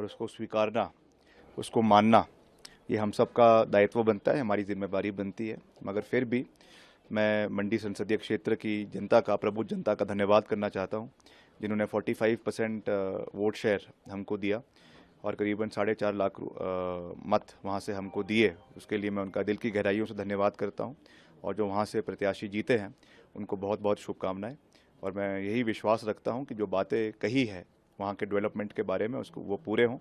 और उसको स्वीकारना, उसको मानना, ये हम सब का दायित्व बनता है, हमारी जिम्मेदारी बनती है। मगर फिर भी मैं मंडी संसदीय क्षेत्र की जनता का, प्रबुद्ध जनता का धन्यवाद करना चाहता हूँ, जिन्होंने 45% वोट शेयर हमको दिया और करीबन 4.5 लाख मत वहाँ से हमको दिए। उसके लिए मैं उनका दिल की गहराइयों से धन्यवाद करता हूँ। और जो वहाँ से प्रत्याशी जीते हैं उनको बहुत बहुत शुभकामनाएं। और मैं यही विश्वास रखता हूँ कि जो बातें कही है वहाँ के डेवलपमेंट के बारे में उसको वो पूरे हों।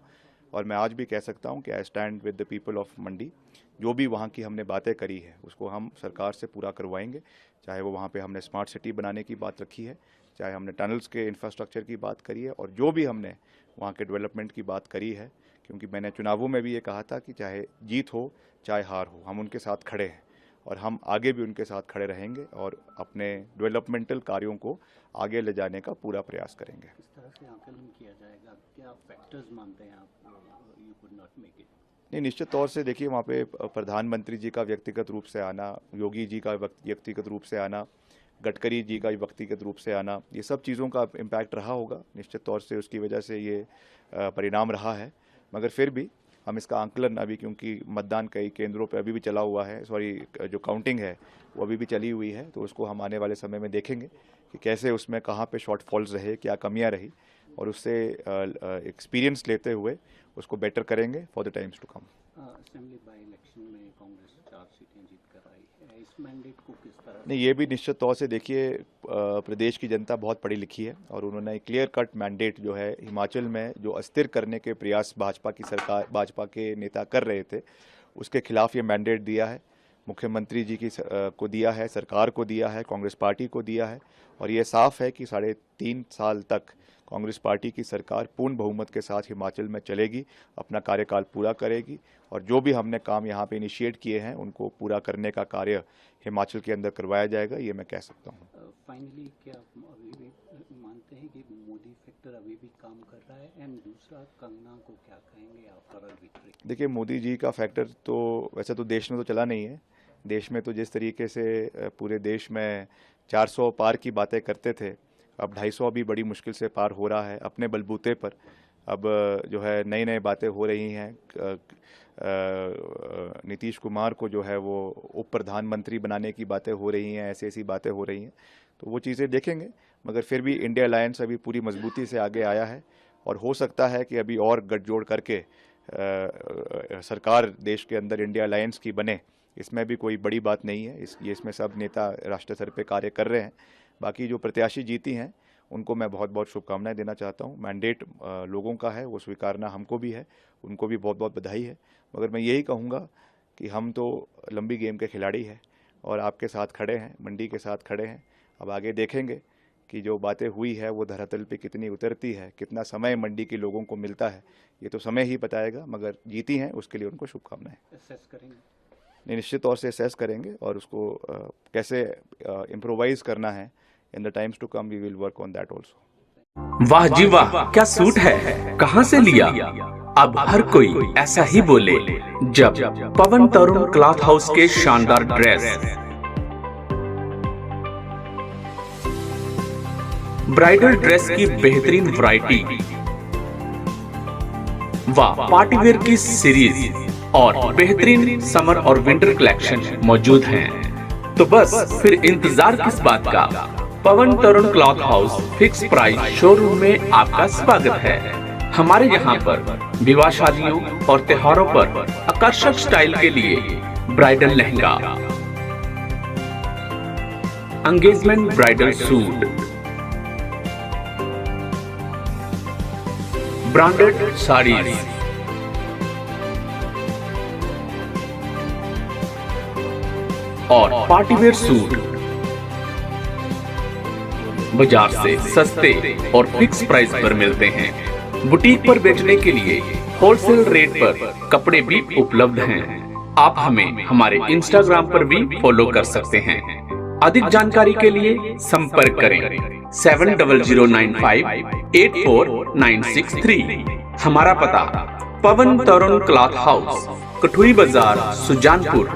और मैं आज भी कह सकता हूँ कि I stand with the people of Mandi. जो भी वहाँ की हमने बातें करी है उसको हम सरकार से पूरा करवाएंगे, चाहे वो वहाँ पे हमने स्मार्ट सिटी बनाने की बात रखी है, चाहे हमने टनल्स के इंफ्रास्ट्रक्चर की बात करी है, और जो भी हमने वहाँ के डेवलपमेंट की बात करी है। क्योंकि मैंने चुनावों में भी ये कहा था कि चाहे जीत हो चाहे हार हो, हम उनके साथ खड़े हैं और हम आगे भी उनके साथ खड़े रहेंगे और अपने डेवलपमेंटल कार्यों को आगे ले जाने का पूरा प्रयास करेंगे। किस तरह से आकलन किया जाएगा, क्या फैक्टर्स मानते हैं आप you could not make it? नहीं, निश्चित तौर से देखिए, वहाँ पे प्रधानमंत्री जी का व्यक्तिगत रूप से आना, योगी जी का व्यक्तिगत रूप से आना, गडकरी जी का व्यक्तिगत रूप से आना, ये सब चीज़ों का इम्पैक्ट रहा होगा। निश्चित तौर से उसकी वजह से ये परिणाम रहा है। मगर फिर भी हम इसका आंकलन अभी, क्योंकि मतदान कई केंद्रों पर अभी भी चला हुआ है, जो काउंटिंग है वो अभी भी चली हुई है, तो उसको हम आने वाले समय में देखेंगे कि कैसे उसमें कहाँ पे शॉर्टफॉल्स रहे, क्या कमियाँ रही, और उससे एक्सपीरियंस लेते हुए उसको बेटर करेंगे for the times to come. Assembly by election में कांग्रेस 4 सीटें जीत कर आई है, इस मैंडेट को किस तरह? नहीं, ये भी निश्चित तौर से देखिए, प्रदेश की जनता बहुत पढ़ी लिखी है और उन्होंने क्लियर कट मैंडेट जो है हिमाचल में जो अस्थिर करने के प्रयास भाजपा की सरकार, भाजपा के नेता कर रहे थे, उसके खिलाफ ये मैंडेट दिया है। मुख्यमंत्री जी को दिया है, सरकार को दिया है, कांग्रेस पार्टी को दिया है। और ये साफ है कि 3.5 साल तक कांग्रेस पार्टी की सरकार पूर्ण बहुमत के साथ हिमाचल में चलेगी, अपना कार्यकाल पूरा करेगी, और जो भी हमने काम यहाँ पे इनिशिएट किए हैं उनको पूरा करने का कार्य हिमाचल के अंदर करवाया जाएगा, ये मैं कह सकता हूँ। फाइनली क्या अभी भी मानते हैं कि मोदी फैक्टर अभी भी काम कर रहा है? एंड दूसरा, कंगना को क्या कहेंगे आफ्टर विक्ट्री? देखिए, मोदी जी का फैक्टर तो वैसे तो देश में तो चला नहीं है। देश में तो जिस तरीके से पूरे देश में 400 पार की बातें करते थे, अब 250 भी बड़ी मुश्किल से पार हो रहा है अपने बलबूते पर। अब जो है नई नई बातें हो रही हैं। नीतीश कुमार को जो है वो उप प्रधानमंत्री बनाने की बातें हो रही हैं, ऐसी बातें हो रही हैं, तो वो चीज़ें देखेंगे। मगर फिर भी इंडिया अलायंस अभी पूरी मजबूती से आगे आया है और हो सकता है कि अभी और गठजोड़ करके सरकार देश के अंदर इंडिया अलायंस की बने। इसमें भी कोई बड़ी बात नहीं है, इसमें सब नेता राष्ट्रीय स्तर पे कार्य कर रहे हैं। बाकी जो प्रत्याशी जीती हैं उनको मैं बहुत बहुत शुभकामनाएं देना चाहता हूं। मैंडेट लोगों का है, वो स्वीकारना हमको भी है, उनको भी बहुत बहुत बधाई है। मगर मैं यही कहूँगा कि हम तो लंबी गेम के खिलाड़ी हैं और आपके साथ खड़े हैं, मंडी के साथ खड़े हैं। अब आगे देखेंगे कि जो बातें हुई है वो धरातल पे कितनी उतरती है, कितना समय मंडी के लोगों को मिलता है, ये तो समय ही बताएगा। मगर जीती हैं उसके लिए उनको शुभकामनाएं। असेस करेंगे? निश्चित तौर से असेस करेंगे और उसको कैसे इम्प्रोवाइज करना है in the times to come, we will work on that also. वाह जी वाह, क्या सूट है, कहां से लिया? अब हर कोई ऐसा ही बोले जब पवन तरुण क्लॉथ हाउस के शानदार ड्रेस, ब्राइडल ड्रेस की बेहतरीन वैरायटी, वाह पार्टी वेयर की सीरीज और बेहतरीन समर और विंटर कलेक्शन मौजूद हैं। तो बस फिर इंतजार किस बात का? Pawan Tarun cloth house fix price showroom में आपका स्वागत है। हमारे यहाँ पर विवाह, शादियों और त्योहारों पर आकर्षक स्टाइल के लिए bridal lehenga, engagement bridal suit, branded saris, और पार्टीवेयर सूट बाजार से सस्ते और फिक्स प्राइस पर मिलते हैं। बुटीक पर बेचने के लिए होलसेल रेट पर कपड़े भी उपलब्ध हैं। आप हमें हमारे इंस्टाग्राम पर भी फॉलो कर सकते हैं। अधिक जानकारी के लिए संपर्क करें 7009584963। हमारा पता पवन तरुण क्लॉथ हाउस, कठुई बाजार, सुजानपुर।